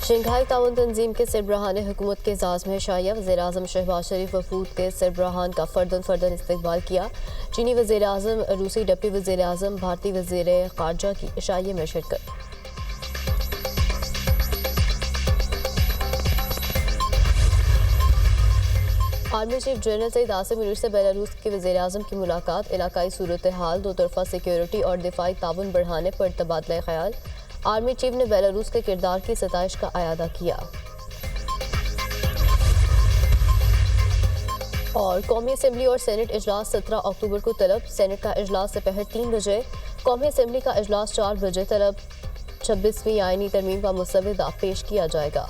Shanghai ताउन तंजीम के सरबराहान हुकूमत के एजाज़ में शाया वज़ीर-ए-आज़म शहबाज शरीफ वफूद के सरबराहान का फ़र्दन इस्तकबाल किया। चीनी वज़ीर-ए-आज़म, रूसी डिप्टी वज़ीर-ए-आज़म, भारतीय वज़ीर ख़ारजा की शाये में शिरकत। Army chief general Syed Asim Munir से बेलारूस के वज़ीर-ए-आज़म की मुलाकात। इलाकाई सूरत हाल, दो तरफ़ा सिक्योरिटी और दिफाई ताउन बढ़ाने पर तबादला ख्याल। आर्मी चीफ ने बेलारूस के किरदार की सताइश का अयादा किया। और कौमी असम्बली और सेनेट इजलास 17 अक्टूबर को तलब। सेनेट का इजलास दोपहर 3 बजे, कौमी असम्बली का इजलास 4 बजे तलब। 26वीं आईनी तरमीम का मुसवदा पेश किया जाएगा।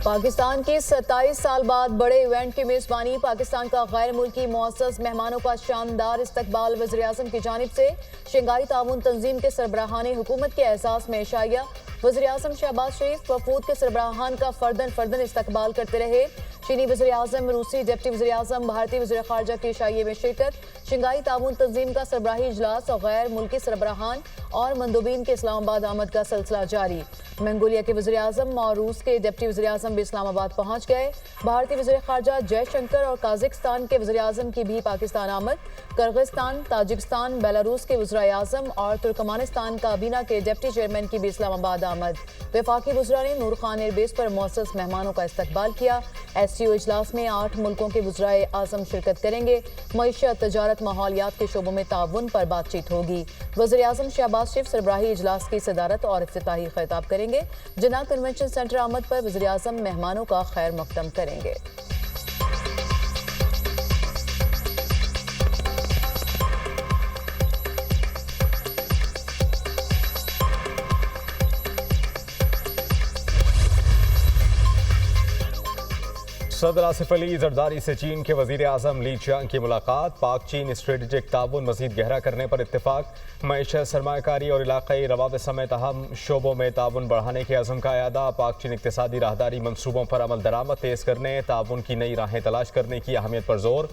पाकिस्तान के 27 साल बाद बड़े इवेंट की मेजबानी। पाकिस्तान का गैर मुल्की मुअज़्ज़ज़ मेहमानों का शानदार इस्तकबाल वज़ीर-ए-आज़म की जानिब से। शंघाई ताउन तंजीम के सरबराहान हुकूमत के एहसास में शाया। वज़ीर-ए-आज़म शहबाज शरीफ वफूद के सरबराहान का फ़र्दन इस्तकबाल करते रहे। चीनी वज़ीर-ए-आज़म, रूसी डिप्टी वज़ीर-ए-आज़म, भारतीय वज़ीर ख़ारजा की शाये में शिरकत। शंघाई ताउन तंजीम का सरबराही इजलास और गैर मुल्की सरबराहान और मंदूबीन के इस्लामाबाद आमद का सिलसिला जारी। मंगोलिया के वज़ीर-ए-आज़म और रूस के डिप्टी वज़ीर-ए-आज़म भी इस्लामाबाद पहुँच गए। भारतीय वज़ीर ख़ारजा जयशंकर और काज़ाकिस्तान के वज़ीर-ए-आज़म की भी पाकिस्तान आमद। किर्गिस्तान, ताजिकिस्तान, बेलारूस के वज़ीर-ए-आज़म और तुर्कमानिस्तान काबीना के डिप्टी चेयरमैन की भी इस्लामाबाद आमद। वफाकी वज़रा ने नूर खान एयरबेस पर मुअज़्ज़ज़ मेहमानों का इस्तकबाल किया। SCO इजलास में 8 मुल्कों के वज़ीर-ए-आज़म शिरकत करेंगे। मईशत, तजारत, माहौलियात के शोबों में ताउन पर बातचीत होगी। वज़ीर-ए-आज़म शहबाज शरीफ सरबराही इजलास की सदारत और इफ्तिताही खिताब करेंगे। जिन्ना कन्वेंशन सेंटर आमद पर वज़ीर-ए-आज़म मेहमानों का खैर मकदम करेंगे। सदर आसिफ अली जरदारी से चीन के वज़ीर-ए-आज़म ली चियांग की मुलाकात। पाक चीन स्ट्रेटेजिक ताउन मज़ीद गहरा करने पर इत्तेफाक। मईशत, सरमायाकारी और इलाक़ाई रवाबित समेत अहम शोबों में ताउन बढ़ाने के अज़म का अयादा। पाक चीन इक़्तिसादी राहदारी मनसूबों पर अमल दरामद तेज़ करने, ताउन की नई राहें तलाश करने की अहमियत पर जोर।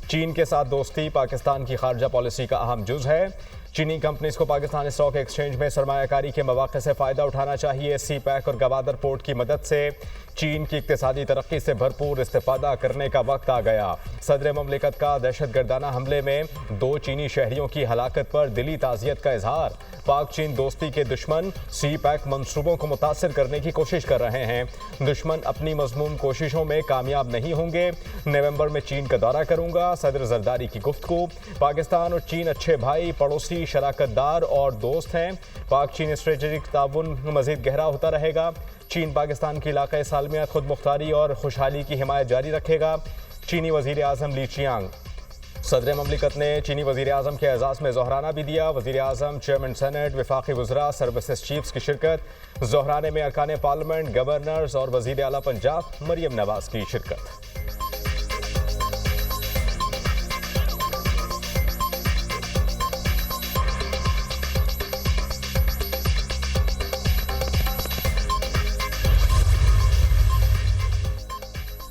चीन के साथ दोस्ती पाकिस्तान की खारजा पॉलिसी का अहम जुज़ है। चीनी कंपनीज को पाकिस्तान स्टॉक एक्सचेंज में सरमायाकारी के मौक़े से फ़ायदा उठाना चाहिए। CPEC और गवादर पोर्ट की मदद से चीन की इक़्तिसादी तरक्की से भरपूर इस्तेफ़ादा करने का वक्त आ गया। सदर ममलिकत का दहशतगर्दाना हमले में 2 चीनी शहरियों की हलाकत पर दिली ताज़ियत का इजहार। पाक चीन दोस्ती के दुश्मन CPEC मंसूबों को मुतासर करने की कोशिश कर रहे हैं। दुश्मन अपनी मज़मूम कोशिशों में कामयाब नहीं होंगे। नवंबर में चीन का दौरा करूंगा। सदर जरदारी की गुफ्तगू। पाकिस्तान और चीन अच्छे भाई, पड़ोसी, शराकतदार और दोस्त हैं। पाक चीन स्ट्रेटेजिक ताउन मज़ीद गहरा होता रहेगा। चीन पाकिस्तान की इलाक़ाई सालमियत, खुद मुख्तारी और खुशहाली की हिमायत जारी रखेगा। चीनी वज़ीर-ए-आज़म ली चियांग। सदर ममलिकत ने चीनी वज़ीर-ए-आज़म के एजाज़ में ज़ोहराना भी दिया। वज़ीर-ए-आज़म, चेयरमैन सेनेट, वफाकी वज़रा, सर्विसेज चीफ्स की शिरकत। ज़ोहराने में अरकान पार्लियामेंट, गवर्नर्स और वज़ीर आला पंजाब मरियम नवाज़ की शिरकत।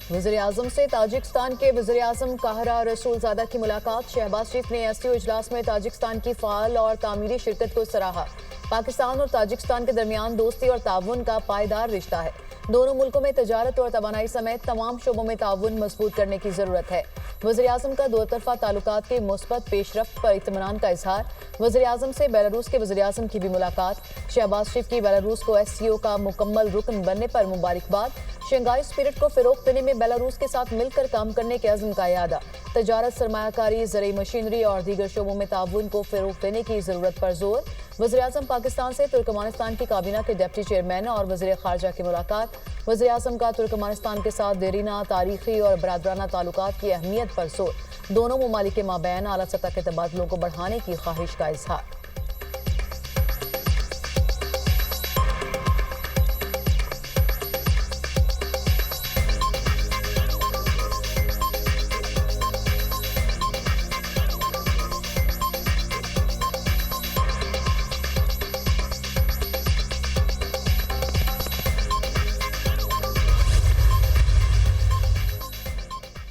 वज़ीर-ए-आज़म से ताजिकिस्तान के वज़ीर-ए-आज़म काहरा रसूलज़ादा की मुलाकात। शहबाज शरीफ ने SCO इजलास में ताजिकिस्तान की फ़ाल और तामीरी शिरकत को सराहा। पाकिस्तान और ताजिकिस्तान के दरमियान दोस्ती और ताउन का पायदार रिश्ता है। दोनों मुल्कों में तजारत और तवानाई समेत तमाम शोबों में ताउन मजबूत करने की ज़रूरत है। वज़ीर-ए-आज़म का दो तरफ़ा ताल्लुकात के मुस्बत पेशरफ्त पर इत्मीनान का इजहार। वज़ीर-ए-आज़म से बेलारूस के वज़ीर-ए-आज़म की भी मुलाकात। शहबाज शरीफ की बेलारूस को SCO का मुकम्मल रुकन बनने पर मुबारकबाद। शंघाई स्पिरिट को फ़रोग़ देने में बेलारूस के साथ मिलकर काम करने के अज़्म का इरादा। तजारत, सरमायाकारी, ज़रई मशीनरी और दीगर शोबों में ताउन को फ़रोग़ देने की ज़रूरत पर जोर। वज़ीर-ए-आज़म पाकिस्तान से तुर्कमानिस्तान की काबीना के डिप्टी चेयरमैन और वज़ीर ख़ारजा की मुलाकात। वज़ीर-ए-आज़म का तुर्कमानिस्तान के साथ देरीना तारीख़ी और बरादराना ताल्लुकात की अहमियत पर जोर। दोनों ममालिक के माबैन आला सतह के तबादलों को बढ़ाने की ख्वाहिश का इजहार।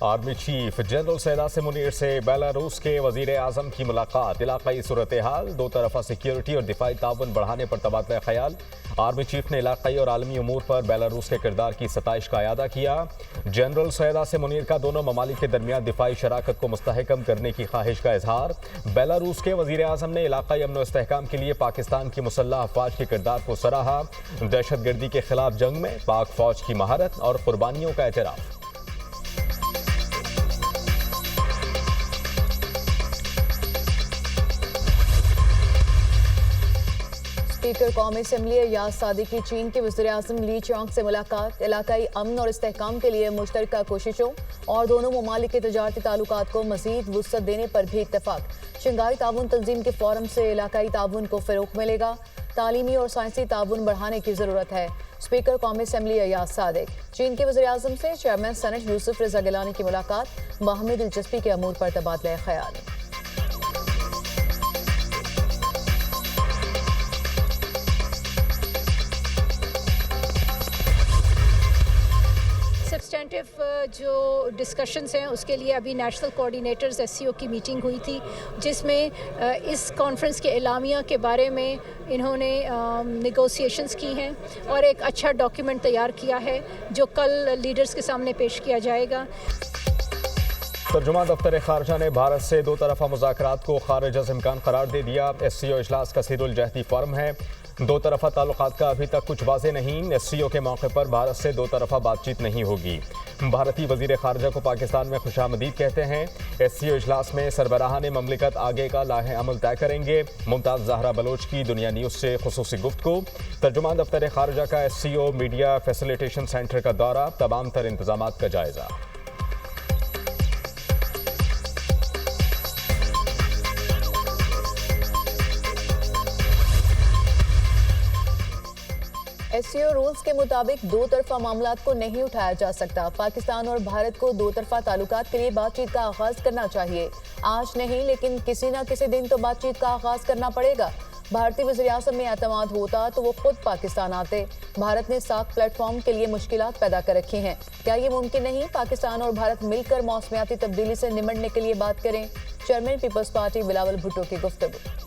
Army chief general Syed Asim Munir से बेलारूस के वजीर आजम की मुलाकात, इलाकाई सूरत हाल, दो तरफा सिक्योरिटी और दिफाई ताउन बढ़ाने पर तबादला ख्याल। आर्मी चीफ ने इलाकाई और आलमी उमूर पर बेलारूस के किरदार की सताइश का अयादा किया। जनरल सैयद आसिम मुनीर का दोनों ममालिक के दरमियान दिफाई शराकत को मुस्तहकम करने की ख्वाहिश का इजहार। बेलारूस के वजीर आजम ने इलाकाई अमन व इस्तेहकाम के लिए पाकिस्तान की मुसल्लह अफवाज के किरदार को सराहा। दहशतगर्दी के खिलाफ जंग में पाक फौज की महारत और कुर्बानियों का एतराफ़। स्पीकर कौमी असम्बली अयाज सादिक की चीन के वज़ीर-ए-आज़म ली चियांग से मुलाकात, इलाकाई अमन और इस्तेहकाम के लिए मुश्तरका कोशिशों और दोनों ममालिक के तजारती ताल्लुकात को मज़ीद वुसअत देने पर भी इत्तफाक। शंघाई ताउन तंजीम के फोरम से इलाकाई ताउन को फ़रोग़ मिलेगा। तालीमी और साइंसी ताउन बढ़ाने की ज़रूरत है। स्पीकर कौमी असम्बली अयाज सादिक चीन के वज़ीर-ए-आज़म से चेयरमैन सेनेट यूसुफ रज़ा गिलानी की मुलाकात, बाहमी दिलचस्पी के अमूर पर तबादला ख्याल। सब्सटेंटिव जो डिस्कशंस हैं उसके लिए अभी नेशनल कोऑर्डिनेटर्स एससीओ की मीटिंग हुई थी, जिसमें इस कॉन्फ्रेंस के एलामिया के बारे में इन्होंने नेगोशिएशंस की हैं और एक अच्छा डॉक्यूमेंट तैयार किया है जो कल लीडर्स के सामने पेश किया जाएगा। तर्जुमान दफ्तर खारजा ने भारत से दो तरफा मुज़ाकरात को खारिज अज़ इम्कान करार दे दिया। एससीओ इजलास कसीरुल जहदी फॉर्म है। दो तरफा ताल्लुकात का अभी तक कुछ वाज़े नहीं। एससीओ के मौके पर भारत से दो तरफा बातचीत नहीं होगी। भारतीय वज़ीर खारजा को पाकिस्तान में खुशामदीद कहते हैं। एससीओ इजलास में सरबराहान ममलिकत आगे का लाहे अमल तय करेंगे। मुमताज़ ज़हरा बलोच की दुनिया न्यूज़ से खुसूसी गुफ्तगू। तर्जुमान दफ्तर खारजा का एससीओ मीडिया फैसिलिटेशन सेंटर का दौरा, तमाम तर इंतजामात का जायज़ा। एससीओ रूल्स के मुताबिक दो तरफा मामलात को नहीं उठाया जा सकता। पाकिस्तान और भारत को दो तरफा ताल्लुकात के लिए बातचीत का आगाज करना चाहिए। आज नहीं, लेकिन किसी न किसी दिन तो बातचीत का आगाज करना पड़ेगा। भारतीय वज़ीर-ए-आज़म में एतमाद होता तो वो खुद पाकिस्तान आते। भारत ने साख प्लेटफॉर्म के लिए मुश्किलात पैदा कर रखी हैं। क्या ये मुमकिन नहीं? पाकिस्तान और भारत मिलकर मौसमियाती तब्दीली से निमटने के लिए बात करें। चेयरमैन पीपल्स पार्टी बिलावल भुट्टो की गुफ्तगू।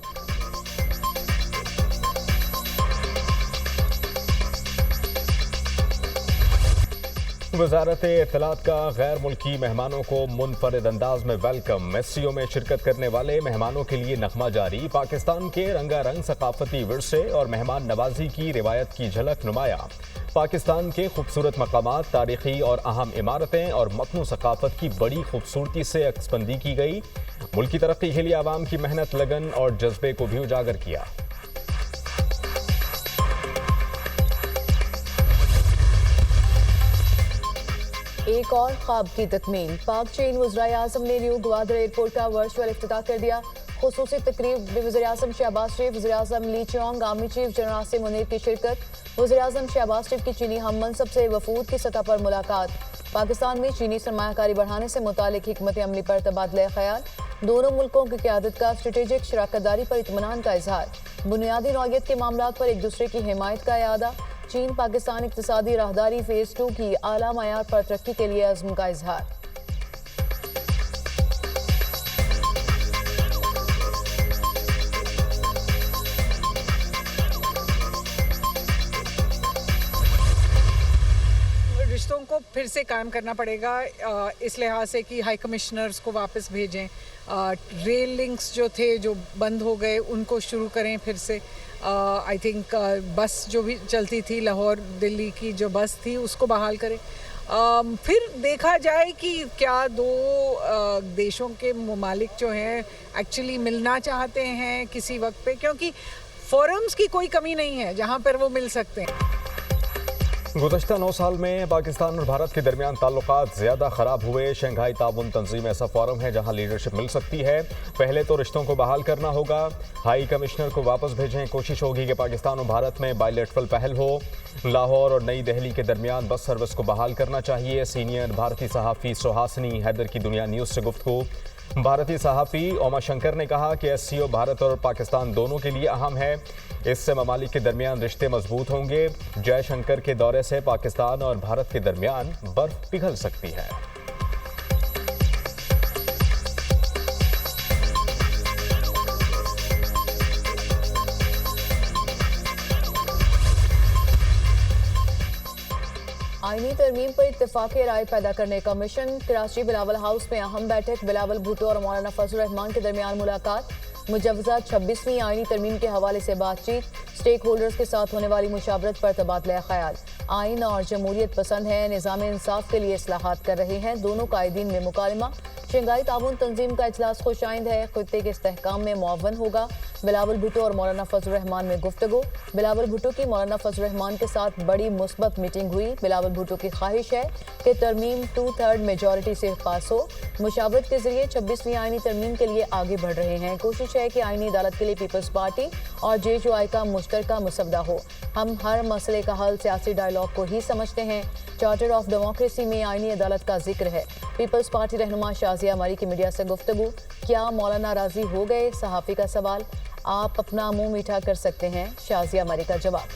वज़ारत इत्तलात का गैर मुल्की मेहमानों को मुनफरद अंदाज में वेलकम। एससीओ में शिरकत करने वाले मेहमानों के लिए नगमा जारी। पाकिस्तान के रंगारंग सकाफती विरसे और मेहमान नवाजी की रिवायत की झलक नुमाया। पाकिस्तान के खूबसूरत मकामात, तारीखी और अहम इमारतें और मतनू सकाफत की बड़ी खूबसूरती से अक्सबंदी की गई। मुल्की तरक्की के लिए आवाम की मेहनत, लगन और जज्बे को भी उजागर किया। एक और ख्वाब की तकमील। पाक चीन वज़ीर-ए-आज़म ने न्यू ग्वादर एयरपोर्ट का वर्चुअल इफ्तिताह कर दिया। खुसूसी तकरीब में वज़ीर-ए-आज़म शहबाज शरीफ, वज़ीर-ए-आज़म Li Qiang, army chief general Asim Munir की शिरकत। वज़ीर-ए-आज़म शहबाज शरीफ की चीनी हम मनसब से वफूद की सतह पर मुलाकात। पाकिस्तान में चीनी सरमायाकारी बढ़ाने से मुतालिक हिकमत अमली पर तबादला ख्याल। दोनों मुल्कों की क़यादत का स्ट्रेटेजिक शराकतदारी पर इत्मीनान का इजहार। बुनियादी नौइयत के मामलात पर एक दूसरे की हिमायत का इरादा। चीन पाकिस्तान इक़्तिसादी राहदारी फेज़ 2 की आला मयार पर तरक्की के लिए अज़्म का इजहार। रिश्तों को फिर से कायम करना पड़ेगा, इस लिहाज से कि हाई कमिश्नर्स को वापस भेजें। रेल लिंक्स जो थे, जो बंद हो गए, उनको शुरू करें फिर से। आई थिंक बस जो भी चलती थी, लाहौर दिल्ली की जो बस थी, उसको बहाल करें। फिर देखा जाए कि क्या दो देशों के ममालिक जो हैं एक्चुअली मिलना चाहते हैं किसी वक्त पे, क्योंकि फोरम्स की कोई कमी नहीं है जहाँ पर वो मिल सकते हैं। गुज़श्ता 9 साल में पाकिस्तान और भारत के दरमियान ताल्लुकात ज़्यादा ख़राब हुए। शंघाई ताउन तंजीम ऐसा फोरम है जहां लीडरशिप मिल सकती है। पहले तो रिश्तों को बहाल करना होगा। हाई कमिश्नर को वापस भेजें। कोशिश होगी कि पाकिस्तान और भारत में बायलैटरल पहल हो। लाहौर और नई दिल्ली के दरमियान बस सर्विस को बहाल करना चाहिए। सीनियर भारतीय सहाफ़ी सुहासिनी हैदर की दुनिया न्यूज़ से गुफ्तगू। भारतीय सहाफ़ी ओमा शंकर ने कहा कि एससीओ भारत और पाकिस्तान दोनों के लिए अहम है। इससे ममालिक के दरमियान रिश्ते मजबूत होंगे। जयशंकर के दौरे से पाकिस्तान और भारत के दरमियान बर्फ पिघल सकती है। आईनी तरमीम पर इत्तेफाक़ी राय पैदा करने का मिशन। कराची बिलावल हाउस में अहम बैठक। बिलावल भुट्टो और मौलाना फजल रहमान के दरमियान मुलाकात। मुजवजा 26वीं आईनी तरमीम के हवाले से बातचीत। स्टेक होल्डर्स के साथ होने वाली मुशावरत पर तबादला ख्याल। आइन और जमहूरियत पसंद है, निज़ाम इंसाफ के लिए इस्लाहात कर रहे हैं। दोनों कायदीन में मुकालमा। शंघाई ताउन तंजीम का इजलास खुशाइंद है, खित्ते के इस्तेहकाम में मुअव्वन होगा। बिलावल भुट्टो और मौलाना फजल रहमान में गुफ्तगू। बिलावल भुट्टो की मौलाना फजल रहमान के साथ बड़ी मुस्बत मीटिंग हुई। बिलावल भुट्टो की ख्वाहिश है कि तरमीम 2/3 मेजॉरिटी से पास हो। मुशावरत के जरिए 26वीं आईनी तरमीम के लिए आगे बढ़ रहे हैं। कोशिश है कि आईनी अदालत के लिए पीपल्स पार्टी और JUI का मुश्तरका मुसवदा हो। हम हर मसले का हल सियासी डायलॉग को ही समझते हैं। चार्टर ऑफ डेमोक्रेसी में आईनी अदालत का जिक्र है। पीपल्स पार्टी रहनुमा शाजिया मरी की मीडिया से गुफ्तगू। क्या मौलाना राजी हो गए? सहाफ़ी का सवाल। आप अपना मुंह मीठा कर सकते हैं, शाजिया मरी का जवाब।